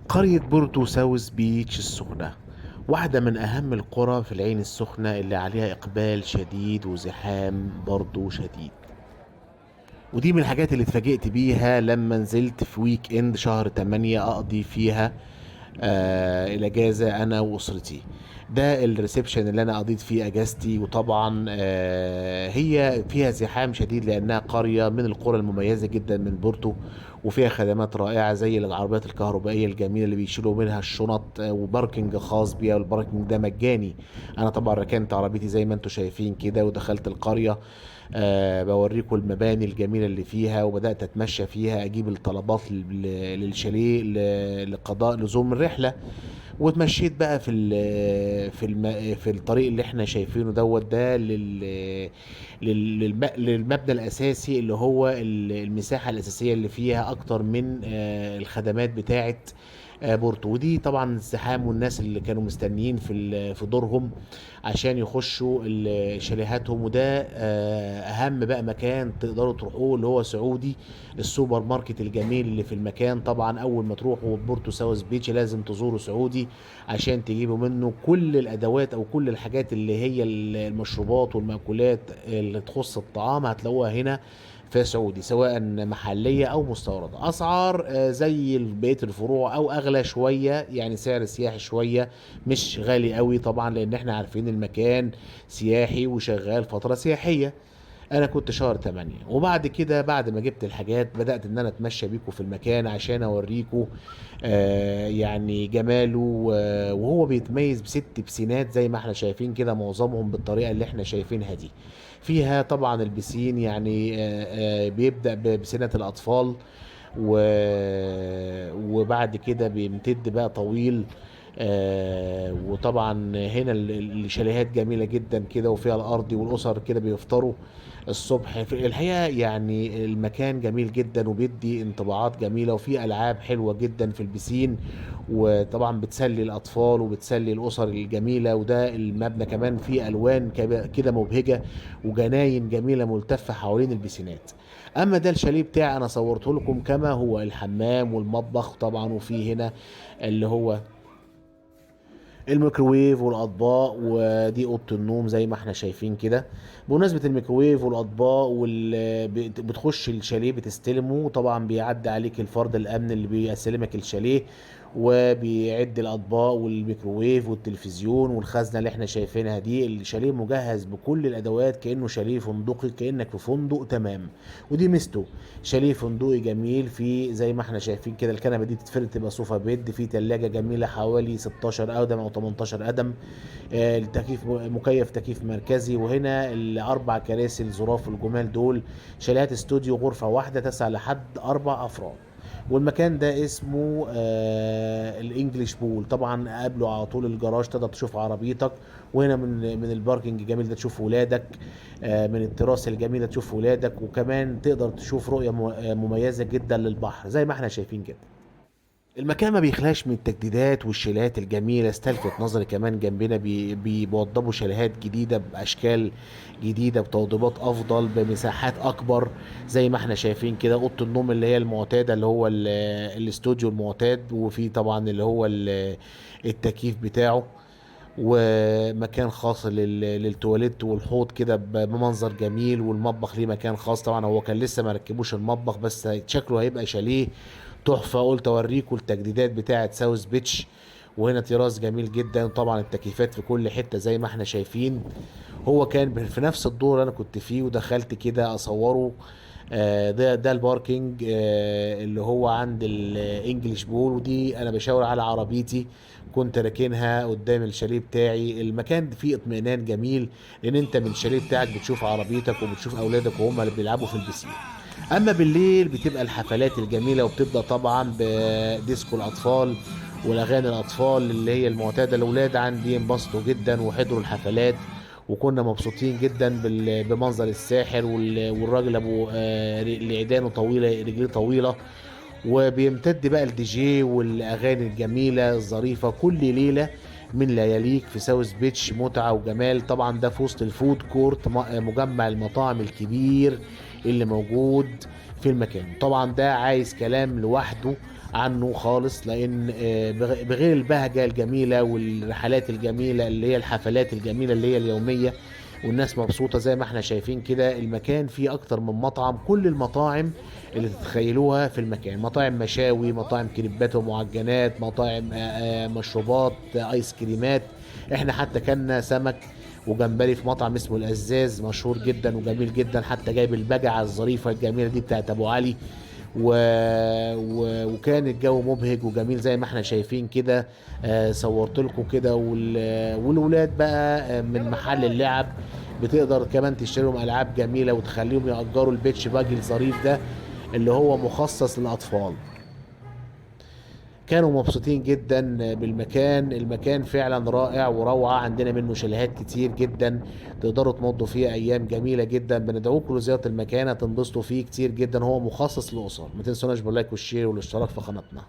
قرية بورتو ساوث بيتش السخنة، واحدة من أهم القرى في العين السخنة اللي عليها إقبال شديد وزحام برضو شديد. ودي من الحاجات اللي اتفاجئت بيها لما نزلت في ويك اند شهر 8 أقضي فيها الأجازة أنا وأسرتي. ده الريسبشن اللي أنا قضيت فيه أجازتي، وطبعا هي فيها زحام شديد لأنها قرية من القرى المميزة جدا من بورتو، وفيها خدمات رائعة زي العربيات الكهربائية الجميلة اللي بيشيلوا منها الشنط، وباركنج خاص بيها، والباركنج ده مجاني. أنا طبعا ركنت عربيتي زي ما انتم شايفين كده ودخلت القرية. بوريكم المباني الجميلة اللي فيها، وبدأت أتمشى فيها أجيب الطلبات للشاليه لقضاء لزوم الرحلة. واتمشيت بقى في الطريق اللي احنا شايفينه ده للمبنى الأساسي اللي هو المساحة الأساسية اللي فيها أكتر من الخدمات بتاعت بورتو. ودي طبعا الزحام والناس اللي كانوا مستنيين في دورهم عشان يخشوا شاليهاتهم. وده اهم بقى مكان تقدروا تروحوه اللي هو سعودي، السوبر ماركت الجميل اللي في المكان. طبعا اول ما تروحوا بورتو ساوث بيتش لازم تزوروا سعودي عشان تجيبوا منه كل الادوات او كل الحاجات اللي هي المشروبات والمأكولات اللي تخص الطعام، هتلاقوها هنا في سعودي، سواء محلية أو مستوردة. أسعار زي بقية الفروع أو أغلى شوية، يعني سعر سياحي شوية، مش غالي قوي طبعا لأن احنا عارفين المكان سياحي وشغال فترة سياحية. انا كنت شهر 8، وبعد كده بعد ما جبت الحاجات بدأت ان انا اتمشى بيكم في المكان عشان اوريكم يعني جماله. وهو بيتميز بست بسينات زي ما احنا شايفين كده، معظمهم بالطريقة اللي احنا شايفينها دي. فيها طبعا البسين يعني بيبدأ ببسينات الاطفال، وبعد كده بيمتد بقى طويل. وطبعا هنا الشاليهات جميلة جدا كده، وفيها الأرض، والأسر كده بيفطروا الصبح في الحقيقة. يعني المكان جميل جدا وبيدي انطباعات جميلة، وفيه ألعاب حلوة جدا في البسين، وطبعا بتسلي الأطفال وبتسلي الأسر الجميلة. وده المبنى كمان فيه ألوان كده مبهجة، وجناين جميلة ملتفة حوالين البسينات. اما ده الشاليه بتاعي انا صورته لكم كما هو، الحمام والمطبخ طبعا، وفي هنا اللي هو الميكروويف والاطباق، ودي اوضه النوم زي ما احنا شايفين كده. بمناسبه الميكروويف والاطباق بتخش الشاليه بتستلمه، طبعا بيعدي عليك الفرد الامن اللي بيستلمك الشاليه، وبيعد الاطباق والميكروويف والتلفزيون والخزنه اللي احنا شايفينها دي. الشاليه مجهز بكل الادوات كانه شاليه فندقي، كانك في فندق تمام. ودي ميزته، شاليه فندقي جميل. فيه زي ما احنا شايفين كده الكنبه دي تتفرد تبقى صوفا بيد، فيه تلاجة جميله حوالي 16 قدم او 18 قدم، التكييف مكيف تكييف مركزي. وهنا الاربع كراسي الظراف الجمال دول شاليهات استوديو غرفه واحده تسع لحد 4 افراد. والمكان ده اسمه الانجليش بول. طبعا قبله على طول الجراج تقدر تشوف عربيتك، وهنا من الباركنج الجميل ده تشوف ولادك، من التراس الجميله تشوف ولادك، وكمان تقدر تشوف رؤيه مميزه جدا للبحر زي ما احنا شايفين كده. المكان ما بيخلاش من التجديدات والشاليهات الجميله. استلفت نظري كمان جنبنا بيوضبوا شاليهات جديده باشكال جديده بتوضيبات افضل بمساحات اكبر زي ما احنا شايفين كده. اوضه النوم اللي هي المعتاده اللي هو الاستوديو المعتاد، وفي طبعا اللي هو التكييف بتاعه، ومكان خاص للتواليت والحوض كده بمنظر جميل. والمطبخ ليه مكان خاص. طبعا هو كان لسه ما ركبوش المطبخ بس شكله هيبقى شاليه تحفة. قلت اوريكم التجديدات بتاعة ساوث بيتش. وهنا تراس جميل جدا، طبعا التكييفات في كل حتة زي ما احنا شايفين. هو كان في نفس الدور اللي انا كنت فيه، ودخلت كده اصوره. ده الباركينج اللي هو عند الانجليش بول. ودي انا بشاور على عربيتي كنت راكنها قدام الشاليه بتاعي. المكان فيه اطمئنان جميل لان انت من الشاليه بتاعك بتشوف عربيتك وبتشوف اولادك وهم اللي بيلعبوا في البسين. اما بالليل بتبقى الحفلات الجميله، وبتبدا طبعا بديسكو الاطفال والاغاني الاطفال اللي هي المعتاده. الاولاد عندي انبسطوا جدا وحضروا الحفلات، وكنا مبسوطين جدا بمنظر الساحر والراجل ابو اللي عيدانه طويله رجليه طويله. وبيمتد بقى الدي جي والاغاني الجميله الظريفه كل ليله من لياليك في ساوث بيتش. متعه وجمال. طبعا ده في وسط الفود كورت، مجمع المطاعم الكبير اللي موجود في المكان. طبعا ده عايز كلام لوحده عنه خالص، لان بغير البهجه الجميله والرحلات الجميله اللي هي الحفلات الجميله اللي هي اليوميه والناس مبسوطه زي ما احنا شايفين كده. المكان فيه اكتر من مطعم، كل المطاعم اللي تتخيلوها في المكان، مطاعم مشاوي، مطاعم كريبات ومعجنات، مطاعم مشروبات، ايس كريمات. احنا حتى كنا سمك وجمبري في مطعم اسمه القزاز، مشهور جدا وجميل جدا، حتى جايب البجعه الظريفه الجميله دي بتاعت ابو علي. و... وكان الجو مبهج وجميل زي ما احنا شايفين كده. صورت لكم كده والولاد بقى من محل اللعب بتقدر كمان تشتري لهم العاب جميله وتخليهم يأجروا البيتش باجي الظريف ده اللي هو مخصص للاطفال. كانوا مبسوطين جدا بالمكان. المكان فعلا رائع وروعة، عندنا منه شاليهات كتير جدا تقدروا تمضوا فيها ايام جميلة جدا. بندعوكم لزيارة المكان، هتنبسطوا فيه كتير جدا، هو مخصص للأسر. ما تنسوناش باللايك والشير والاشتراك في قناتنا.